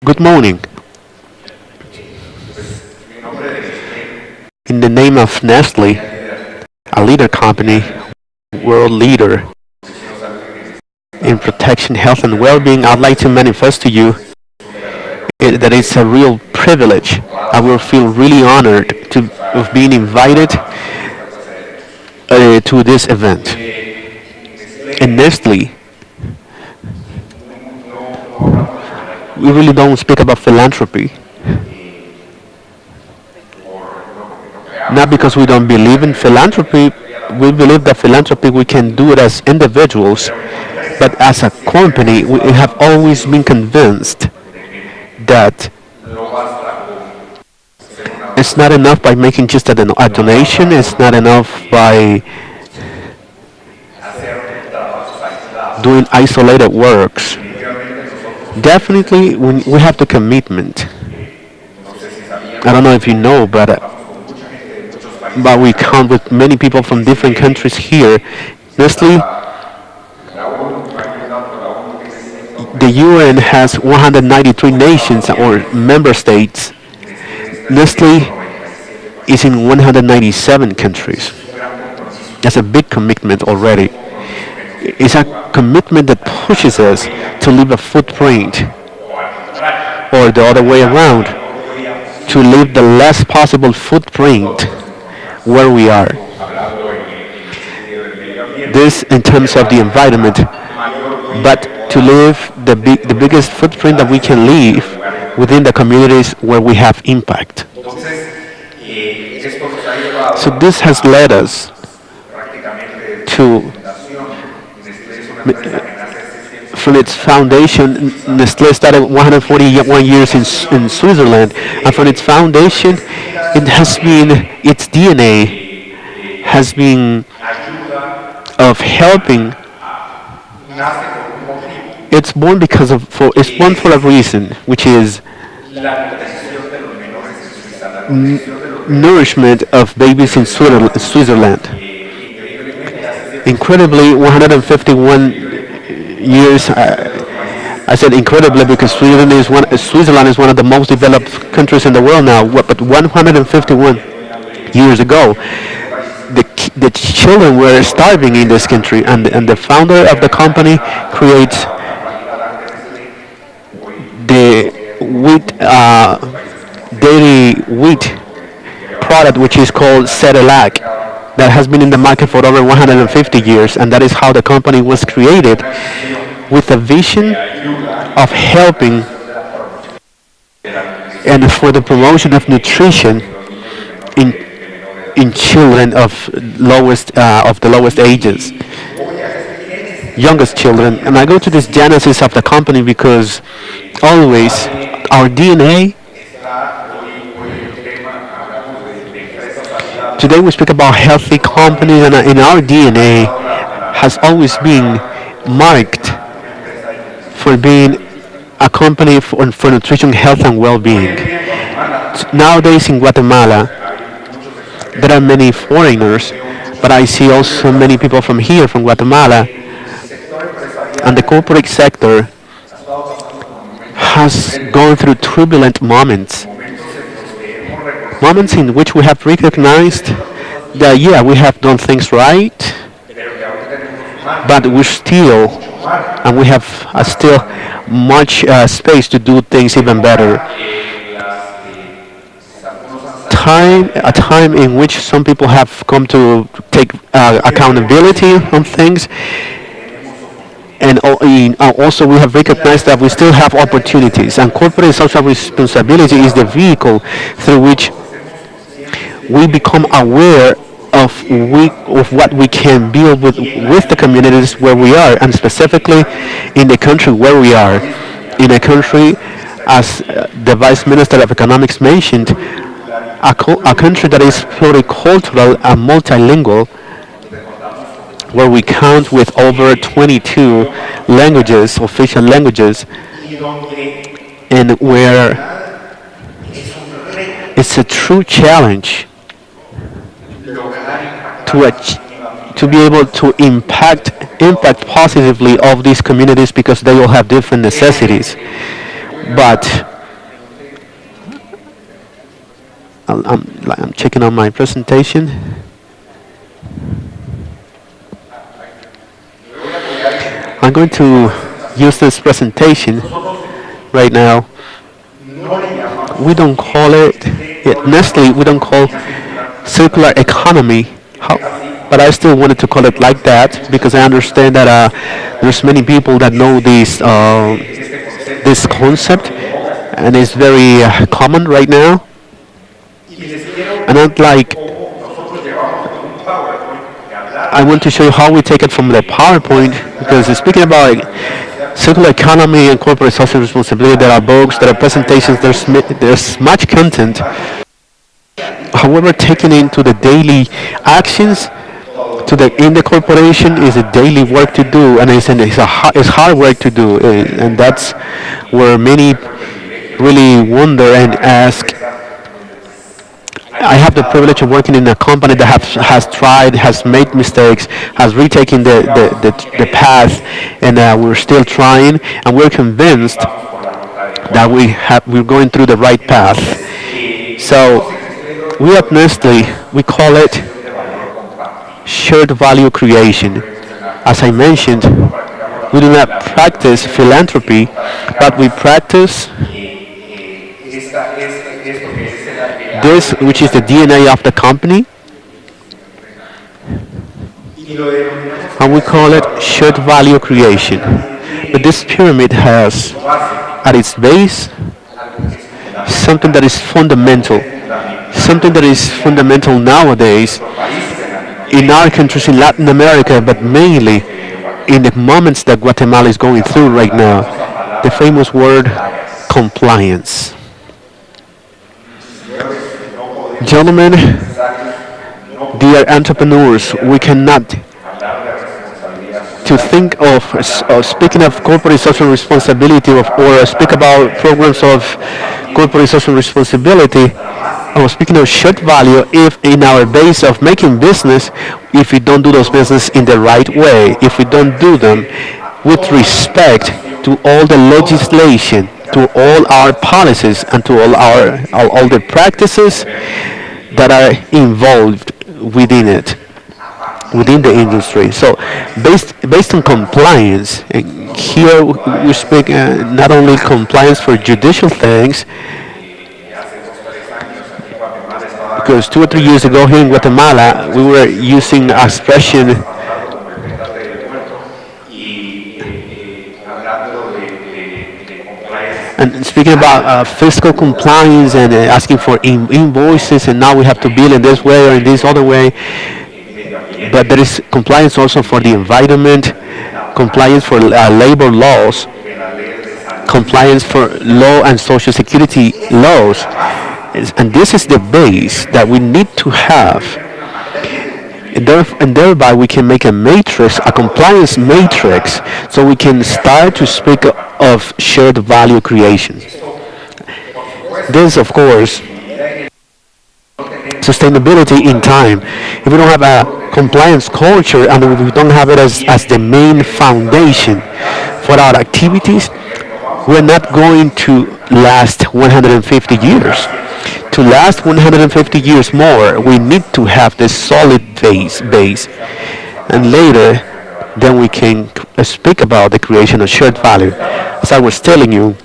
Good morning. In the name of Nestle, a leader company, world leader in protection, health, and well-being, I'd like to manifest to you that it's a real privilege. I will feel really honored of being invited to this event. In Nestle, we really don't speak about philanthropy, not because we don't believe in philanthropy. We believe that philanthropy we can do it as individuals, but as a company, we have always been convinced that it's not enough by making just a donation. It's not enough by doing isolated works. Definitely, we have the commitment. I don't know if you know, but we count with many people from different countries here. Nestle, the UN has 193 nations or member states. Nestle is in 197 countries. That's a big commitment already. It's a commitment that pushes us to leave a footprint, or the other way around, to leave the less possible footprint where we are. This in terms of the environment, but to leave the biggest footprint that we can leave within the communities where we have impact. So this has led us to, from its foundation, Nestle started 141 years in Switzerland, and from its foundation, it has been, its DNA has been of helping. It's born because of, it's born for a reason, which is nourishment of babies in Switzerland. Incredibly, 151 years. I said incredibly because Switzerland is one of the most developed countries in the world now. But 151 years ago, the children were starving in this country, and the founder of the company creates the wheat, dairy wheat product, which is called Cerelac, that has been in the market for over 150 years, and that is how the company was created, with a vision of helping and for the promotion of nutrition in children of the lowest ages, youngest children. And I go to this genesis of the company because always our DNA. Today we speak about healthy companies, and in our DNA has always been marked for being a company for nutrition, health, and well-being. Nowadays in Guatemala, there are many foreigners, but I see also many people from here, from Guatemala, and the corporate sector has gone through turbulent moments. Moments in which we have recognized that, yeah, we have done things right, but we're still, and we have still much space to do things even better. A time in which some people have come to take accountability on things, and also we have recognized that we still have opportunities, and corporate social responsibility is the vehicle through which we become aware of what we can build with the communities where we are, and specifically in the country where we are. In a country, as the Vice Minister of Economics mentioned, a country that is pluricultural and multilingual, where we count with over 22 languages, official languages, and where it's a true challenge to be able to impact positively of these communities, because they all have different necessities. But I'm checking on my presentation. I'm going to use this presentation right now. We don't call it, Nestle, we don't call circular economy. How, but I still wanted to call it like that because I understand that there's many people that know this concept, and it's very common right now. And I want to show you how we take it from the PowerPoint because speaking about circular economy and corporate social responsibility, there are books, there are presentations, there's much content. However, taken into the daily actions in the corporation is a daily work to do, and it's hard work to do, and that's where many really wonder and ask. I have the privilege of working in a company that has tried, has made mistakes, has retaken the path, and we're still trying, and we're convinced that we're going through the right path. So we at Nestle, we call it shared value creation. As I mentioned, we do not practice philanthropy, but we practice this, which is the DNA of the company, and we call it shared value creation. But this pyramid has at its base something that is fundamental, something that is fundamental nowadays in our countries in Latin America, but mainly in the moments that Guatemala is going through right now. The famous word compliance. Gentlemen, dear entrepreneurs, we cannot to think of speaking of corporate social responsibility or speak about programs of corporate social responsibility or speaking of shared value if in our base of making business, if we don't do those business in the right way, if we don't do them with respect to all the legislation, to all our policies, and to all the practices that are involved within it, within the industry. So based on compliance, and here we speak not only compliance for judicial things, because 2 or 3 years ago here in Guatemala we were using expression and speaking about fiscal compliance and asking for invoices, and now we have to bill in this way or in this other way. But there is compliance also for the environment, compliance for labor laws, compliance for law and social security laws. And this is the base that we need to have. And thereby we can make a matrix, a compliance matrix, so we can start to speak of shared value creation. This, of course, sustainability in time. If we don't have a compliance culture and if we don't have it as the main foundation for our activities, we're not going to last 150 years. To last 150 years more, we need to have this solid base. And later, then we can speak about the creation of shared value. As I was telling you,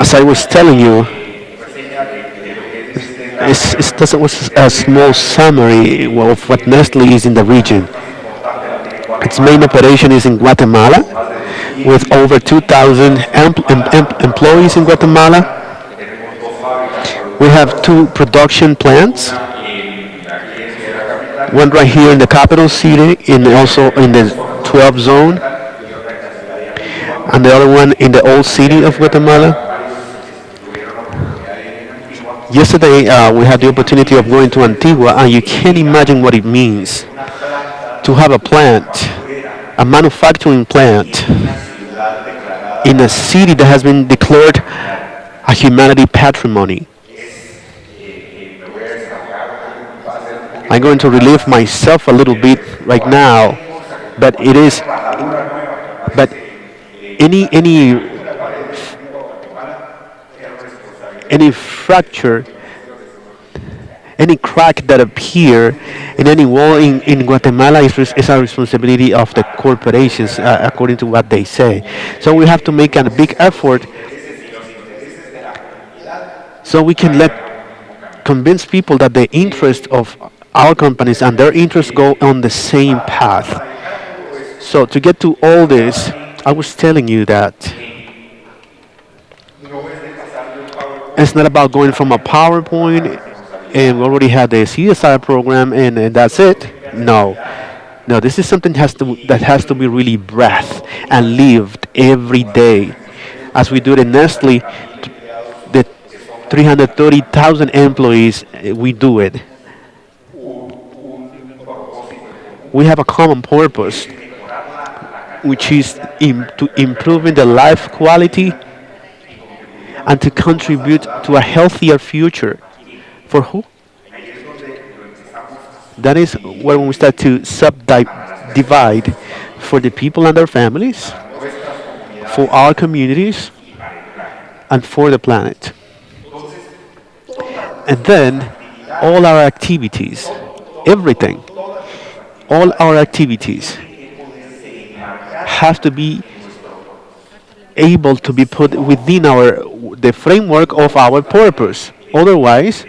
as I was telling you, it was a small summary of what Nestle is in the region. Its main operation is in Guatemala, with over 2,000 employees in Guatemala. We have 2 production plants, one right here in the capital city, and also in the 12th zone, and the other one in the old city of Guatemala. Yesterday, we had the opportunity of going to Antigua, and you can't imagine what it means to have a plant, a manufacturing plant, in a city that has been declared a humanity patrimony. I'm going to relieve myself a little bit right now, but it is, but any fracture, any crack that appear in any wall in Guatemala is a responsibility of the corporations, according to what they say. So we have to make a big effort so we can let convince people that the interest of our companies and their interests go on the same path. So to get to all this, I was telling you that it's not about going from a PowerPoint and we already had the CSR program and that's it. No, no, this is something that has to be really breathed and lived every day. As we do it in Nestle, the 330,000 employees, we do it. We have a common purpose, which is to improving the life quality and to contribute to a healthier future. For who? That is where we start to subdivide for the people and their families, for our communities, and for the planet. And then all our activities, everything, all our activities have to be able to be put within the framework of our purpose. Otherwise,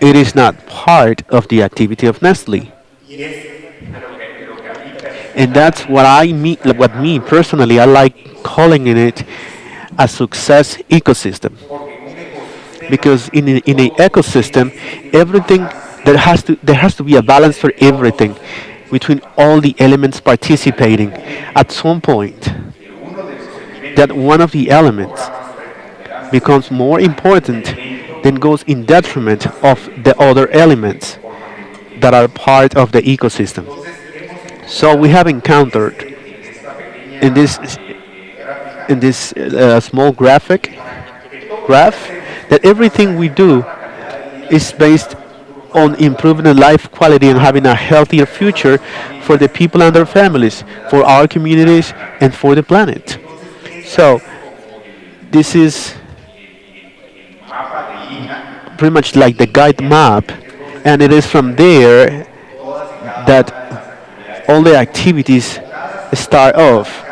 it is not part of the activity of Nestle. And that's what I mean, what me personally, I like calling it a success ecosystem. Because in an ecosystem, everything there has to be a balance for everything between all the elements participating. At some point, that one of the elements becomes more important, then goes in detriment of the other elements that are part of the ecosystem. So we have encountered in this small graph that everything we do is based on improving the life quality and having a healthier future for the people and their families, for our communities, and for the planet. So this is pretty much like the guide map, and it is from there that all the activities start off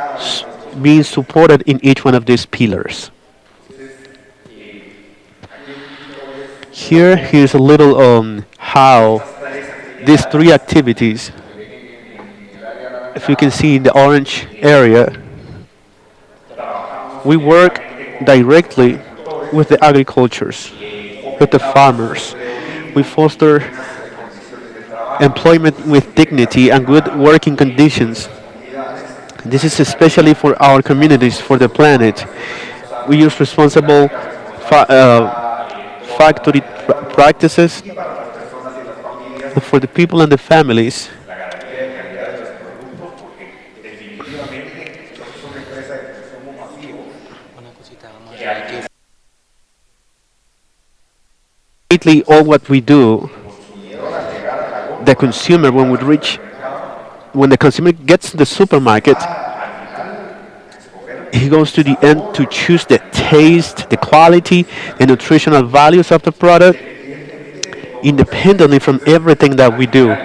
being supported in each one of these pillars. Here's a little on how these three activities, if you can see in the orange area, we work directly with the agricultures, with the farmers. We foster employment with dignity and good working conditions. This is especially for our communities, for the planet. We use responsible factory practices for the people and the families. Lately, all what we do, the consumer, when the consumer gets to the supermarket, he goes to the end to choose the taste, the quality, the nutritional values of the product, independently from everything that we do.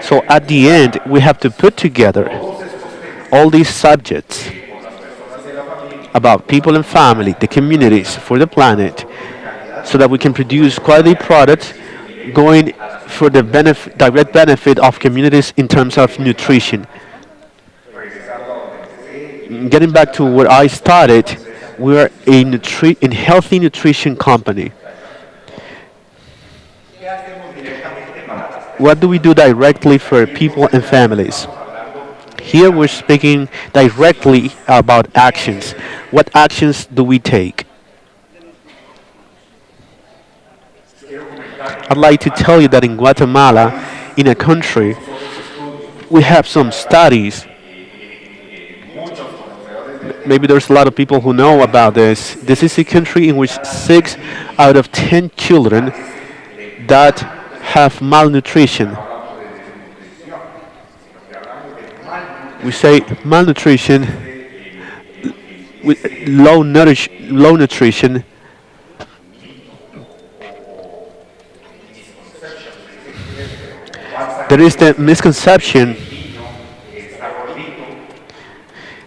So at the end, we have to put together all these subjects about people and family, the communities, for the planet, so that we can produce quality products going for the direct benefit of communities in terms of nutrition. Getting back to where I started, we're a healthy nutrition company. What do we do directly for people and families? Here we're speaking directly about actions. What actions do we take? I'd like to tell you that in Guatemala, in a country, we have some studies. Maybe there's a lot of people who know about this. This is a country in which 6 out of 10 children that have malnutrition. We say malnutrition with low nutrition. There is the misconception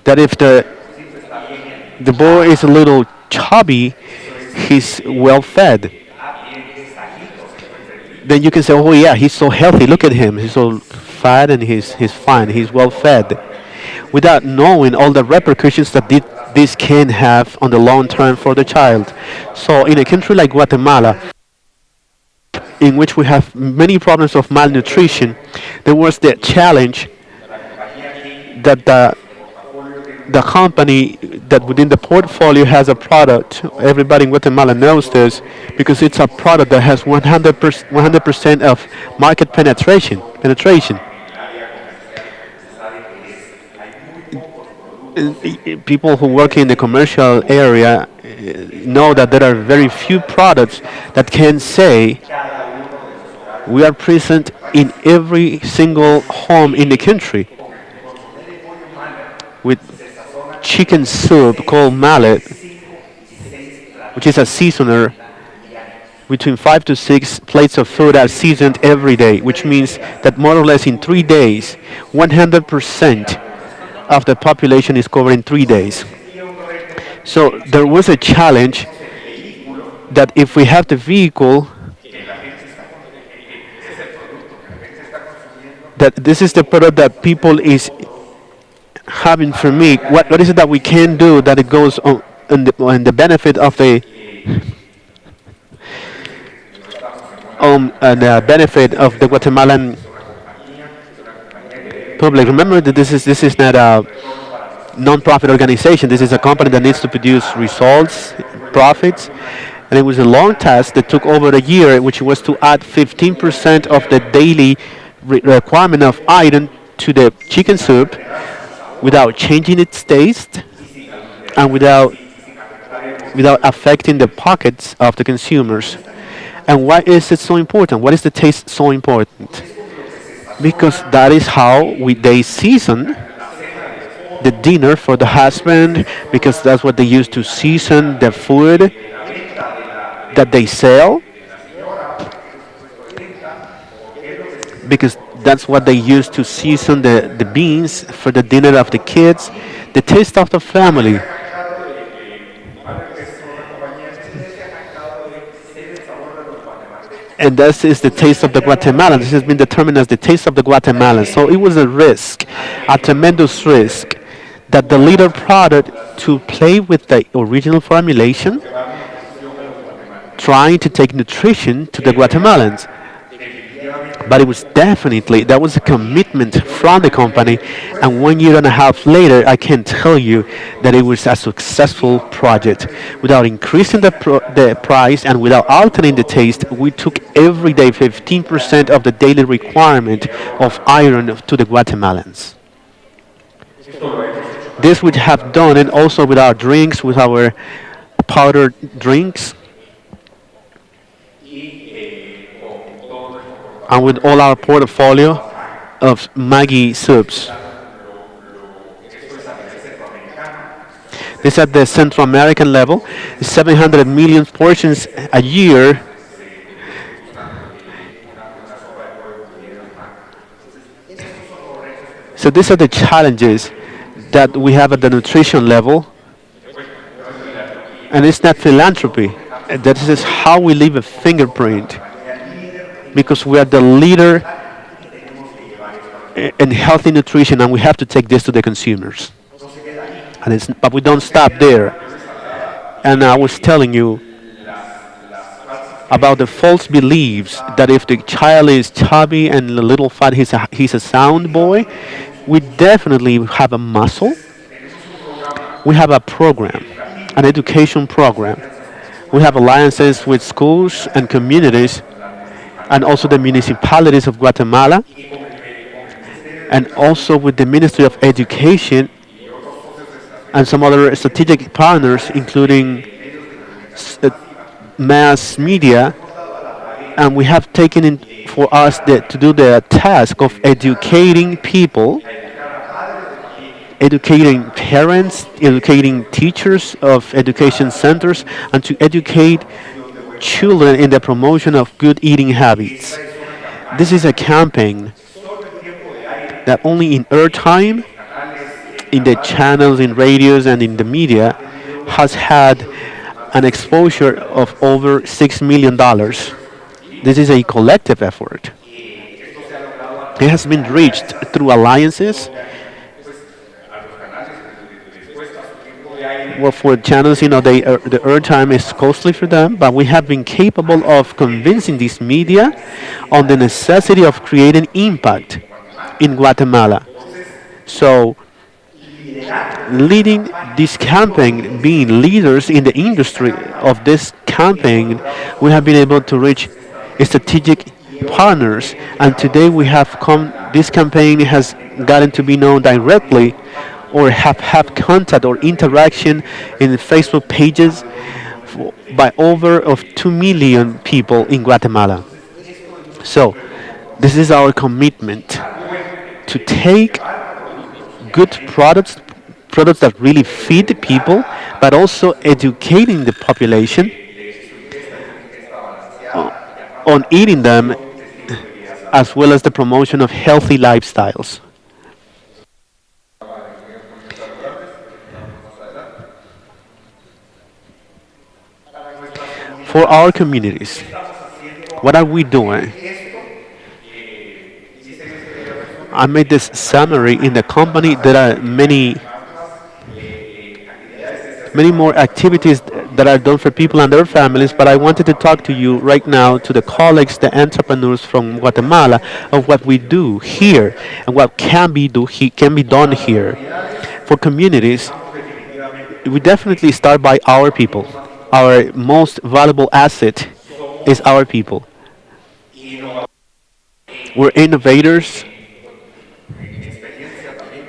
that if the boy is a little chubby, he's well fed. Then you can say, oh yeah, he's so healthy. Look at him. He's so fat and he's fine. He's well fed. Without knowing all the repercussions that this can have on the long term for the child. So in a country like Guatemala, in which we have many problems of malnutrition, there was the challenge that the company that within the portfolio has a product. Everybody in Guatemala knows this because it's a product that has 100% of market penetration. People who work in the commercial area know that there are very few products that can say we are present in every single home in the country with chicken soup called mallet, which is a seasoner. Between 5 to 6 plates of food are seasoned every day, which means that more or less in 3 days, 100% of the population is covered in 3 days. So there was a challenge that if we have the vehicle, that this is the product that people is having for me. What is it that we can do that it goes on the benefit of the benefit of the Guatemalan public? Remember that this is not a non-profit organization. This is a company that needs to produce results, profits, and it was a long task that took over a year, which was to add 15% of the daily requirement of iron to the chicken soup without changing its taste and without affecting the pockets of the consumers. And why is it so important? What is the taste so important? Because that is how they season the dinner for the husband, because that's what they use to season the food that they sell, because that's what they use to season the beans for the dinner of the kids, the taste of the family. And this is the taste of the Guatemalans. This has been determined as the taste of the Guatemalans. So it was a risk, a tremendous risk, that the leader product to play with the original formulation, trying to take nutrition to the Guatemalans. But it was definitely, that was a commitment from the company. And 1 year and a half later, I can tell you that it was a successful project. Without increasing the price and without altering the taste, we took every day 15% of the daily requirement of iron to the Guatemalans. This we have done, and also with our drinks, with our powdered drinks, and with all our portfolio of Maggi soups. This at the Central American level, 700 million portions a year. So these are the challenges that we have at the nutrition level. And it's not philanthropy. That is how we leave a fingerprint, because we are the leader in healthy nutrition, and we have to take this to the consumers. But we don't stop there. And I was telling you about the false beliefs that if the child is chubby and a little fat, he's a sound boy. We definitely have a muscle. We have a program, an education program. We have alliances with schools and communities, and also the municipalities of Guatemala, and also with the Ministry of Education and some other strategic partners, including mass media, and we have taken it for us to do the task of educating people, educating parents, educating teachers of education centers, and to educate children in the promotion of good eating habits. This is a campaign that only in airtime, in the channels, in radios, and in the media has had an exposure of over $6 million. This is a collective effort. It has been reached through alliances. Well, for channels, the airtime is costly for them, but we have been capable of convincing these media on the necessity of creating impact in Guatemala. So, leading this campaign, being leaders in the industry of this campaign, we have been able to reach strategic partners. And today we have come, this campaign has gotten to be known directly or have contact or interaction in Facebook pages by over of 2 million people in Guatemala. So this is our commitment to take good products that really feed the people, but also educating the population on eating them, as well as the promotion of healthy lifestyles. For our communities, what are we doing? I made this summary in the company. There are many more activities that are done for people and their families, but I wanted to talk to you right now, to the colleagues, the entrepreneurs from Guatemala, of what we do here and what can be done here. For communities, we definitely start by our people. Our most valuable asset is our people. We're innovators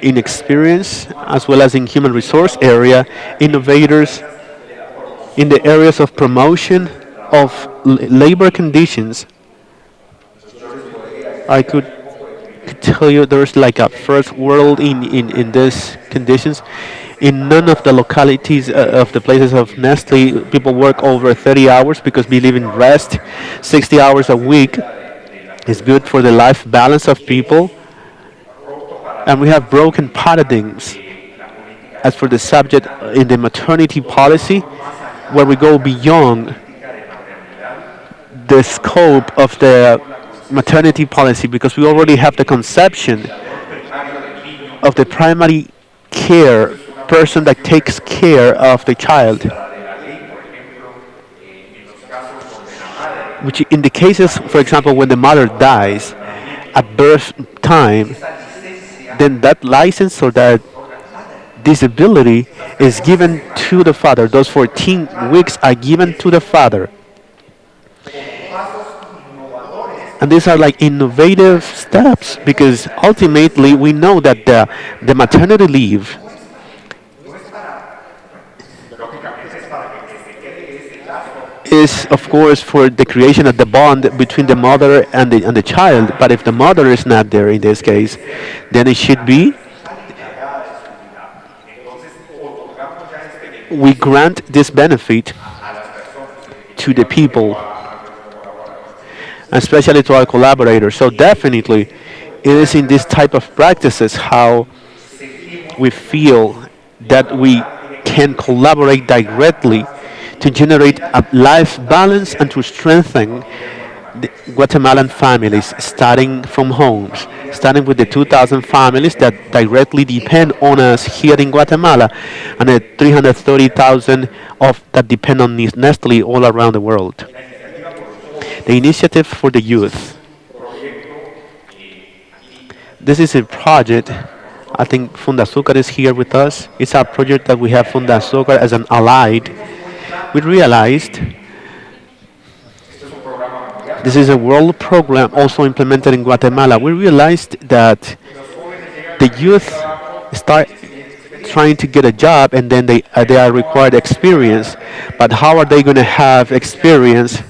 in experience as well as in human resource area, innovators in the areas of promotion of labor conditions. I could tell you there's like a first world in these conditions. In none of the localities of the places of Nestle, people work over 30 hours because we live in rest. 60 hours a week is good for the life balance of people. And we have broken paradigms as for the subject in the maternity policy, where we go beyond the scope of the maternity policy because we already have the conception of the primary care person that takes care of the child, which in the cases, for example, when the mother dies at birth time, then that license or that disability is given to the father. Those 14 weeks are given to the father. And these are like innovative steps because ultimately we know that the maternity leave is, of course, for the creation of the bond between the mother and the child. But if the mother is not there in this case, then it should be we grant this benefit to the people, especially to our collaborators. So definitely, it is in this type of practices how we feel that we can collaborate directly to generate a life balance and to strengthen the Guatemalan families, starting from homes, starting with the 2,000 families that directly depend on us here in Guatemala, and the 330,000 of that depend on Nestle all around the world. The initiative for the youth. This is a project. I think Fundazúcar is here with us. It's a project that we have Fundazúcar as an allied. We realized this is a world program also implemented in Guatemala. We realized that the youth start trying to get a job and then they are required experience. But how are they going to have experience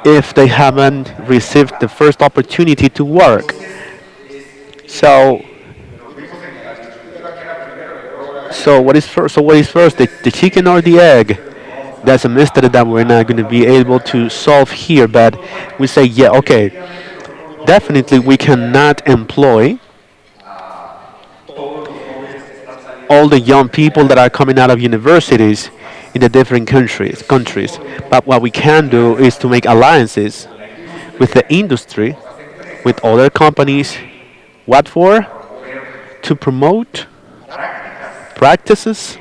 if they haven't received the first opportunity to work. So, what is first? So what is first, the chicken or the egg? That's a mystery that we're not going to be able to solve here. But we say, yeah, okay, definitely we cannot employ all the young people that are coming out of universities in the different countries. But what we can do is to make alliances with the industry, with other companies. What for? To promote practices,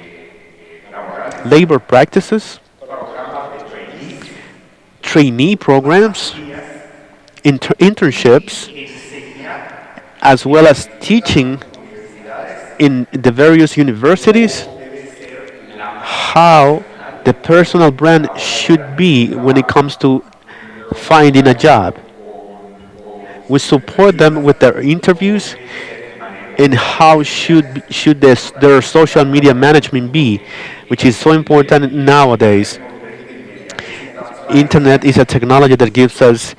labor practices, trainee programs, internships, as well as teaching in the various universities how the personal brand should be when it comes to finding a job. We support them with their interviews and how their social media management be, which is so important nowadays. Internet is a technology that gives us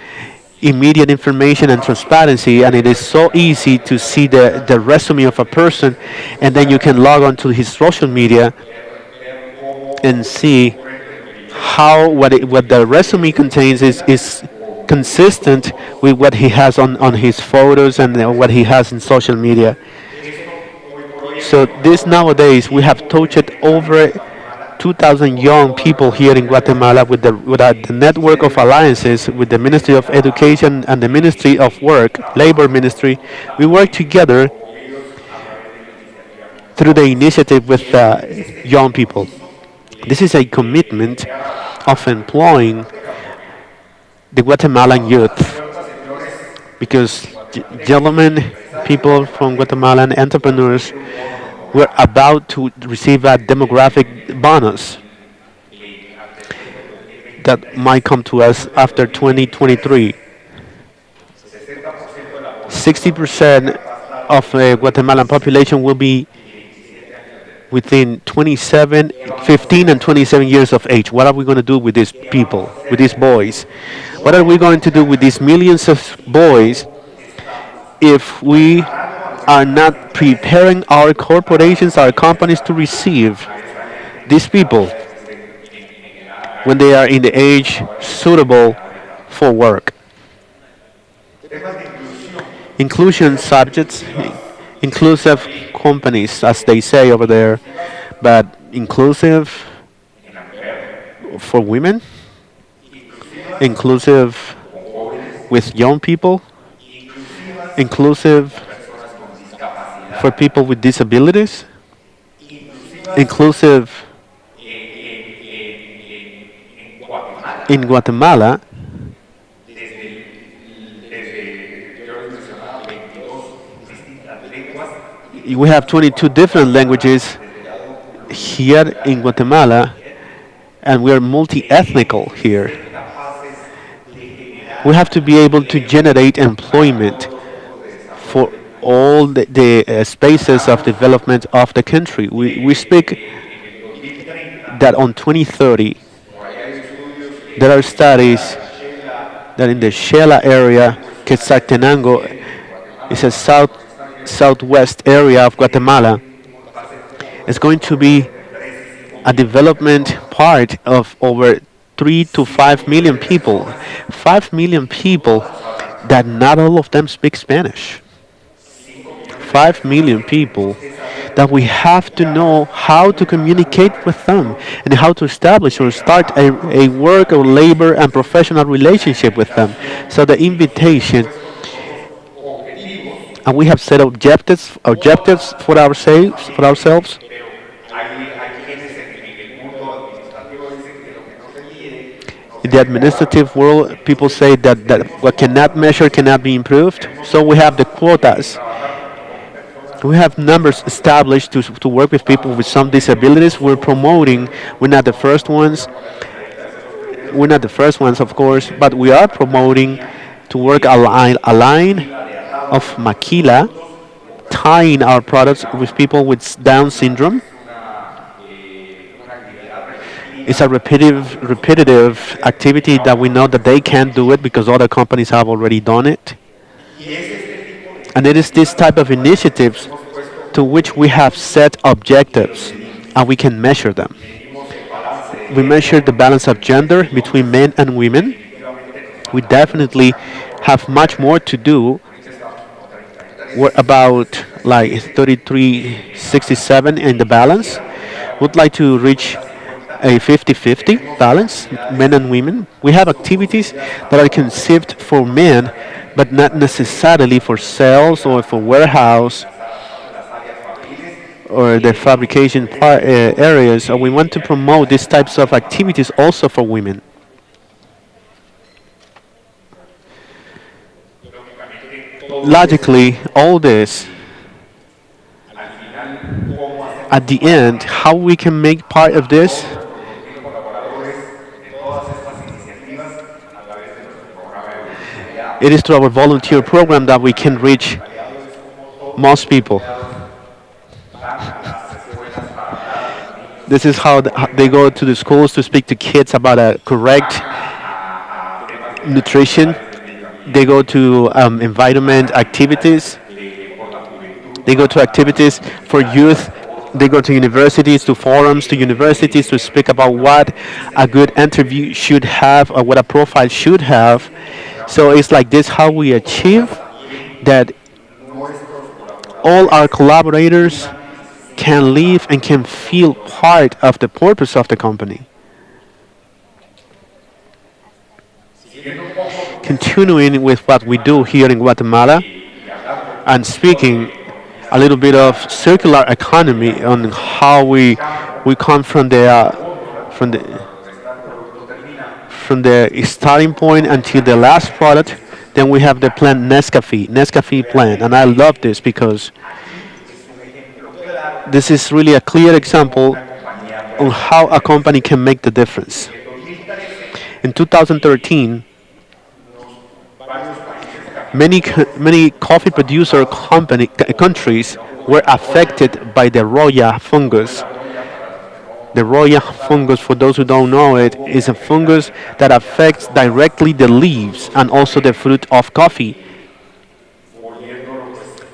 immediate information and transparency, and it is so easy to see the resume of a person, and then you can log on to his social media and see how what the resume contains is consistent with what he has on his photos and what he has in social media. So this nowadays we have touched over 2,000 young people here in Guatemala with the network of alliances with the Ministry of Education and the Ministry of Work, Labor Ministry. We work together through the initiative with young people. This is a commitment of employing the Guatemalan youth because gentlemen, people from Guatemalan entrepreneurs were about to receive a demographic bonus that might come to us after 2023. 60% of the Guatemalan population will be within 15 and 27 years of age. What are we going to do with these people, with these boys? What are we going to do with these millions of boys if we are not preparing our corporations, our companies to receive these people when they are in the age suitable for work? Inclusion subjects, inclusive companies, as they say over there, but inclusive for women, inclusive with young people, inclusive for people with disabilities, inclusive in Guatemala. We have 22 different languages here in Guatemala, and we are multi-ethnical here. We have to be able to generate employment for all the spaces of development of the country. We speak that on 2030, there are studies that in the Shela area, Quetzaltenango is a southwest area of Guatemala. It's going to be a development part of over 3 to 5 million people. 5 million people that not all of them speak Spanish. 5 million people that we have to know how to communicate with them and how to establish or start a work or labor and professional relationship with them. So the invitation, and we have set objectives for ourselves. In the administrative world, people say that what cannot measure cannot be improved. So we have the quotas. We have numbers established to work with people with some disabilities. We're promoting. We're not the first ones. We're not the first ones, of course, but we are promoting to work a line of maquila, tying our products with people with Down syndrome. It's a repetitive activity that we know that they can't do it because other companies have already done it. And it is this type of initiatives to which we have set objectives and we can measure them. We measure the balance of gender between men and women. We definitely have much more to do. We're about like 33-67 in the balance. Would like to reach a 50-50 balance, men and women. We have activities that are conceived for men, but not necessarily for sales or for warehouse or the fabrication areas. So we want to promote these types of activities also for women. Logically, all this at the end, how we can make part of this, it is through our volunteer program that we can reach most people. This is how they go to the schools to speak to kids about a correct nutrition. They go to environment activities. They go to activities for youth. They go to universities, to forums, to universities to speak about what a good interview should have or what a profile should have. So it's like this how we achieve that all our collaborators can live and can feel part of the purpose of the company. Continuing with what we do here in Guatemala and speaking a little bit of circular economy on how we come from the starting point until the last product. Then we have the plant Nescafe plant, and I love this because this is really a clear example on how a company can make the difference. In 2013, many coffee producer countries were affected by the Roya fungus. The Roya fungus, for those who don't know it, is a fungus that affects directly the leaves and also the fruit of coffee,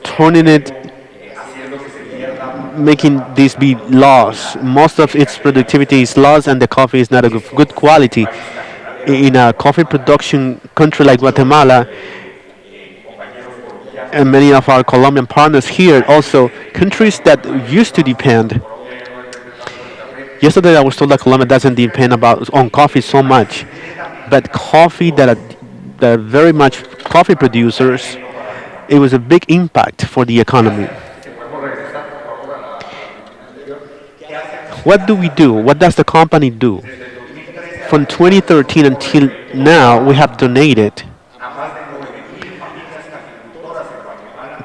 turning it, making this be lost. Most of its productivity is lost, and the coffee is not of good quality. In a coffee production country like Guatemala, and many of our Colombian partners here, also countries that used to depend. Yesterday, I was told that Colombia doesn't depend about on coffee so much, but coffee that are very much coffee producers. It was a big impact for the economy. What do we do? What does the company do? From 2013 until now, we have donated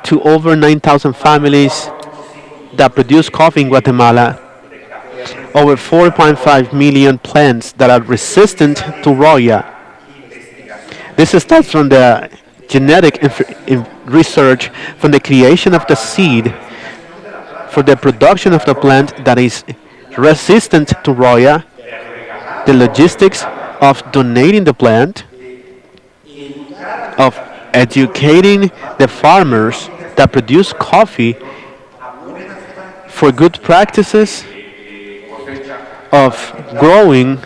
to over 9,000 families that produce coffee in Guatemala, over 4.5 million plants that are resistant to Roya. This starts from the genetic research, from the creation of the seed, for the production of the plant that is resistant to Roya, the logistics of donating the plant, of educating the farmers that produce coffee for good practices of growing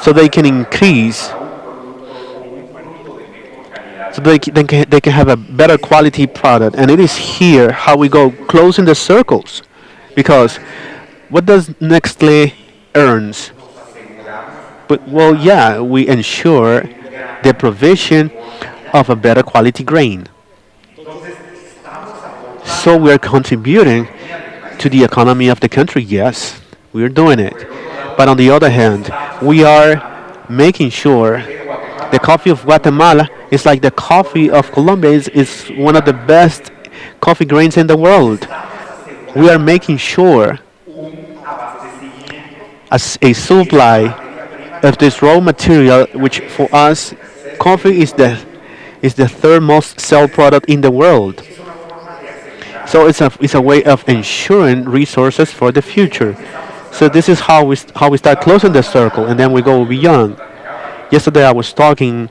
so they can increase, so they can have a better quality product. And it is here how we go closing the circles. Because what does Nestle earns? But well, yeah, we ensure the provision of a better quality grain. So we're contributing to the economy of the country. Yes, we're doing it. But on the other hand, we are making sure the coffee of Guatemala is like the coffee of Colombia is one of the best coffee grains in the world. We are making sure as a supply of this raw material, which for us, coffee is the third most sell product in the world. So it's a way of ensuring resources for the future. So this is how we start closing the circle, and then we go beyond. Yesterday I was talking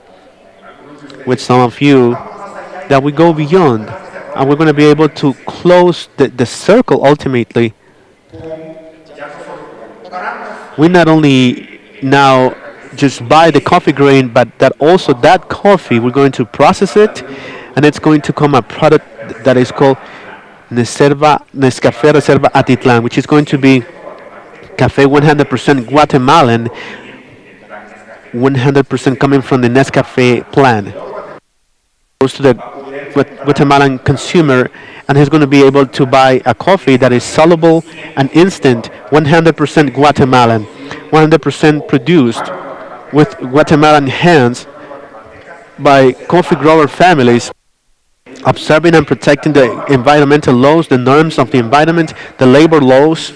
with some of you that we go beyond, and we're going to be able to close the circle ultimately. We not only now just buy the coffee grain, but that also that coffee we're going to process it, and it's going to come a product that is called Nescafe Reserva Atitlan, which is going to be cafe 100% Guatemalan, 100% coming from the Nescafe plant. Goes to the Guatemalan consumer, and he's going to be able to buy a coffee that is soluble and instant, 100% Guatemalan, 100% produced with Guatemalan hands by coffee grower families, observing and protecting the environmental laws, the norms of the environment, the labor laws.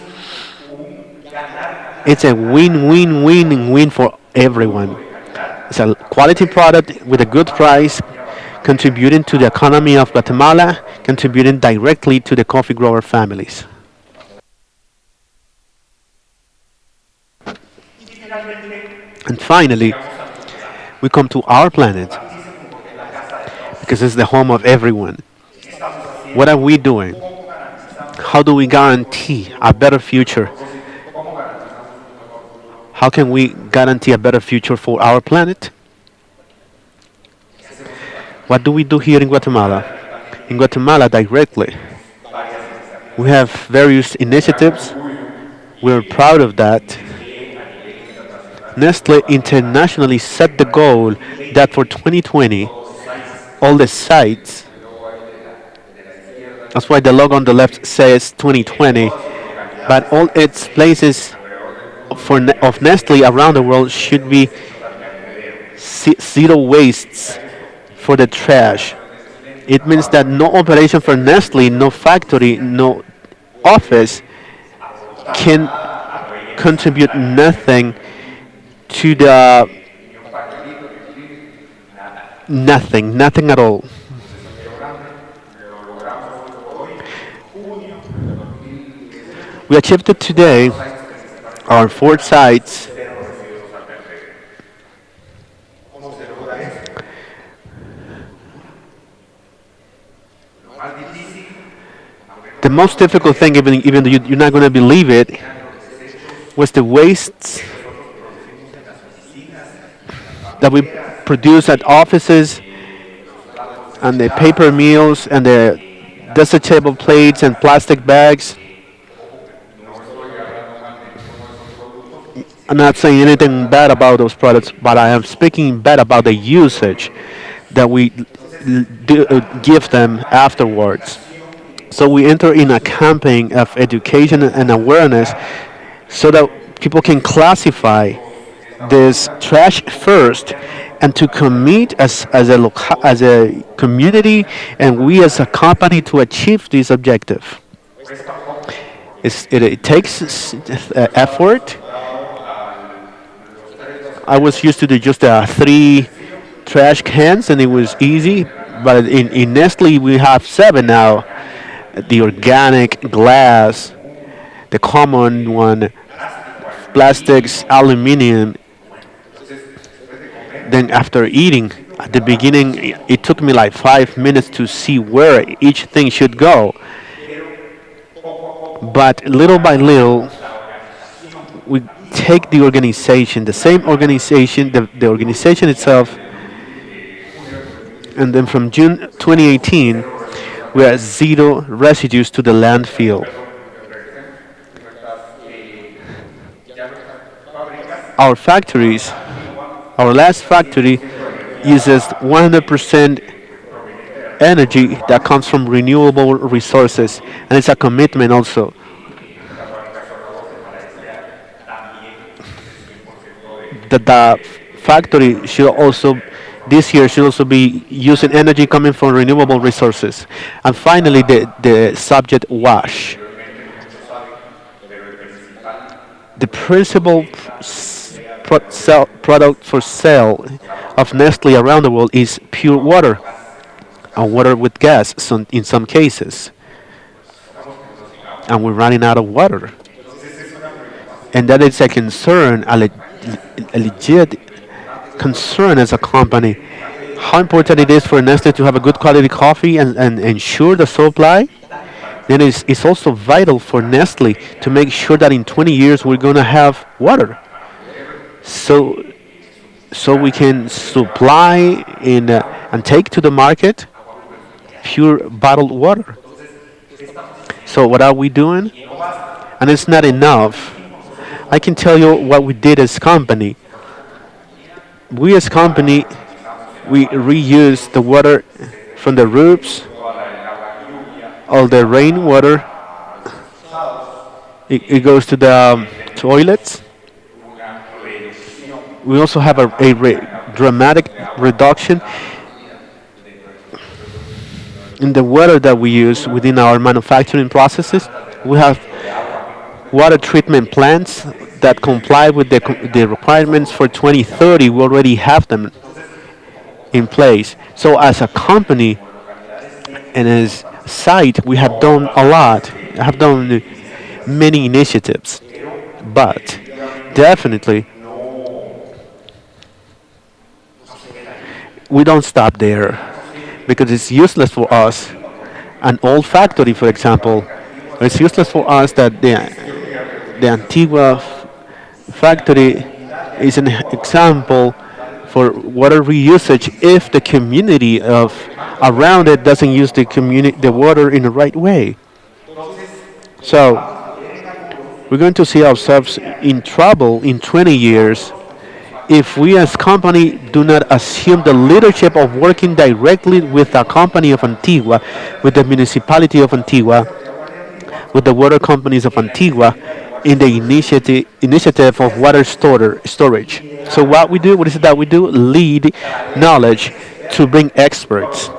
It's a win-win-win-win for everyone. It's a quality product with a good price, contributing to the economy of Guatemala, contributing directly to the coffee grower families. And finally, we come to our planet because it's the home of everyone. What are we doing? How do we guarantee a better future? How can we guarantee a better future for our planet? What do we do here in Guatemala? In Guatemala, directly, we have various initiatives. We're proud of that. Nestle internationally set the goal that for 2020, all the sites, that's why the logo on the left says 2020, but all its places of Nestle around the world should be zero wastes for the trash. It means that no operation for Nestle, no factory, no office can contribute nothing to the nothing at all. We achieved it today. Our four sites. The most difficult thing, even though you're not going to believe it, was the wastes that we produce at offices, and the paper meals and the desechable plates and plastic bags. I'm not saying anything bad about those products, but I am speaking bad about the usage that we give them afterwards. So we enter in a campaign of education and awareness so that people can classify this trash first and to commit as a community and we as a company to achieve this objective. It takes effort. I was used to do just three trash cans and it was easy, but in Nestle we have seven now. The organic, glass, the common one, plastics, aluminum. Then after eating, at the beginning, it took me like 5 minutes to see where each thing should go. But little by little, we take the organization, the same organization, the organization itself, and then from June 2018, we are zero residues to the landfill. Our factories, our last factory uses 100% energy that comes from renewable resources, and it's a commitment also. That the factory should also this year should also be using energy coming from renewable resources. And finally, the subject wash. The principal product for sale of Nestle around the world is pure water, and water with gas in some cases. And we're running out of water. and that is a concern, a legit concern as a company. How important it is for Nestle to have a good quality coffee and ensure the supply. Then it's also vital for Nestle to make sure that in 20 years we're going to have water. So so we can supply and take to the market pure bottled water. So what are we doing? And it's not enough. I can tell you what we did as company. We as company we reuse the water from the roofs, all the rainwater. It goes to the toilets. We also have dramatic reduction in the water that we use within our manufacturing processes. We have water treatment plants that comply with the requirements for 2030. We already have them in place. So as a company and as site, we have done a lot. Have done many initiatives, but definitely we don't stop there because it's useless for us. An old factory, for example, it's useless for us that the Antigua factory is an example for water reusage if the community of around it doesn't use the water in the right way. So we're going to see ourselves in trouble in 20 years if we as company do not assume the leadership of working directly with the company of Antigua, with the municipality of Antigua, with the water companies of Antigua in the initiative of water storage. So what is it that we do? Lead knowledge to bring experts,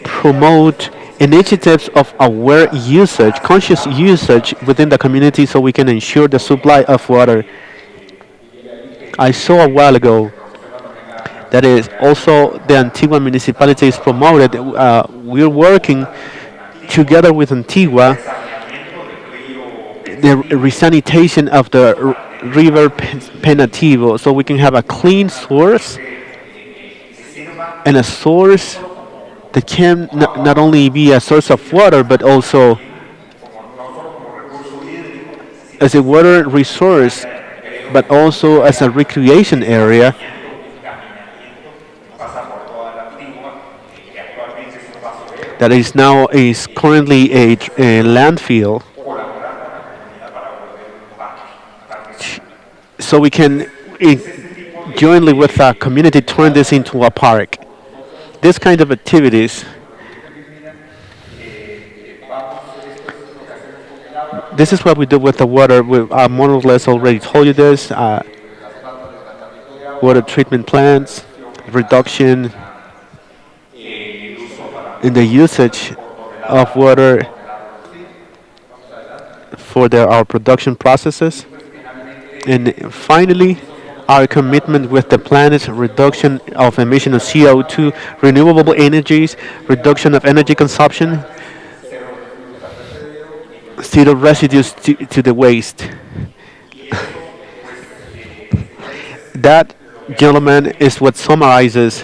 promote initiatives of aware usage, conscious usage within the community so we can ensure the supply of water. I saw a while ago that is also the Antigua municipality is promoted. We're working together with Antigua the resanitation of the river Penativo so we can have a clean source and a source that can not only be a source of water but also as a water resource but also as a recreation area that is currently a landfill so we can jointly with our community turn this into a park. This kind of activities, this is what we do with the water. We more or less already told you this. Water treatment plants, reduction in the usage of water for our production processes. And finally, our commitment with the planet's reduction of emission of CO2, renewable energies, reduction of energy consumption, zero residues to the waste. That, gentlemen, is what summarizes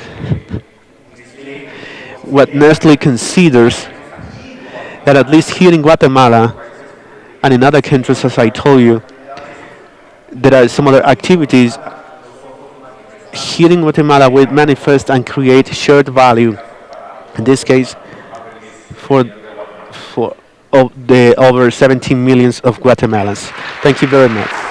what Nestle considers that at least here in Guatemala and in other countries, as I told you, there are some other activities here in Guatemala will manifest and create shared value. In this case, for for of the over 17 millions of Guatemalans. Thank you very much.